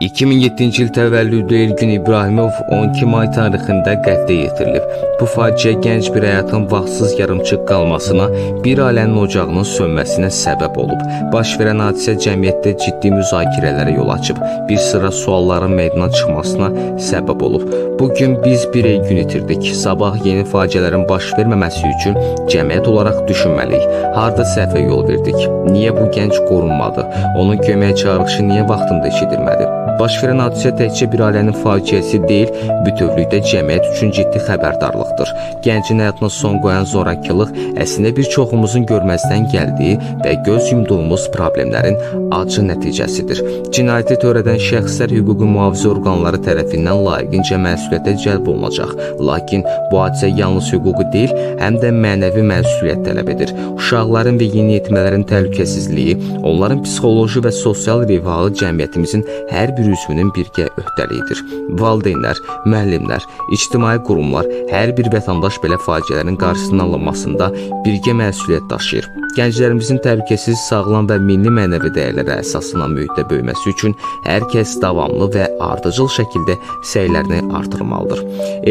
2007-ci il təvəllüdlü Elgün İbrahimov 12 may tarixində qətlə yetirilib. Bu faciə gənc bir həyatın vaxtsız yarımçıq qalmasına, bir ailənin ocağının sönməsinə səbəb olub. Baş verən hadisə cəmiyyətdə ciddi müzakirələrə yol açıb, bir sıra sualların meydana çıxmasına səbəb olub. Bugün biz bir Elgün itirdik. Sabah yeni faciələrin baş verməməsi üçün cəmiyyət olaraq düşünməliyik. Harda səhvə yol verdik? Niyə bu gənc qorunmadı? Onun köməyə çağırışı niyə vaxtında eşidilmədi? Baş verən hadisə təkcə bir ailənin faciəsi deyil, bütövlükdə cəmiyyət üçün ciddi xəbərdarlıqdır. Gəncin həyatına son qoyan zorakılıq əslində bir çoxumuzun görməzdən gəldiyi və göz yumduğumuz problemlərin acı nəticəsidir. Cinayəti törədən şəxslər hüquqi mühafizə orqanları tərəfindən layiqincə məsuliyyətə cəlb olunacaq. Lakin bu hadisə yalnız hüquqi deyil, həm də mənəvi məsuliyyət tələb edir. Uşaqların və yeniyetmələrin təhlükəsizliyi, onların psixoloji və sosial rifahı cəmiyyətimizin hər bir üzvünün birgə öhdəliyidir. Valideynlər, müəllimlər, ictimai qurumlar, hər bir vətəndaş belə faciələrin qarşısının alınmasında birgə məsuliyyət daşıyır. Gənclərimizin təhlükəsiz, sağlam və milli mənəvi dəyərlərə əsaslanan mühitdə böyüməsi üçün hər kəs davamlı və ardıcıl şəkildə səylərini artırmalıdır.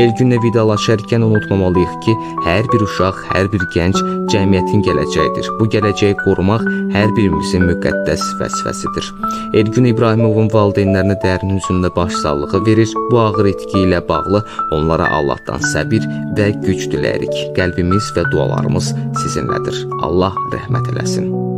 Elgünlə vidalaşarkən unutmamalıyıq ki, hər bir uşaq, hər bir gənc cəmiyyətin gələcəyidir. Bu gələcəyi qorumaq hər birimizin müqəddəs vəzifəsidir. Elgün İbrahimovun valideynlərinə dərin hüznlə başsağlığı verir. Bu ağır itki ilə bağlı onlara Allahdan səbir və güc diləyirik. Qəlbimiz və dualarımız sizinlədir. Allah rəhmət eləsin.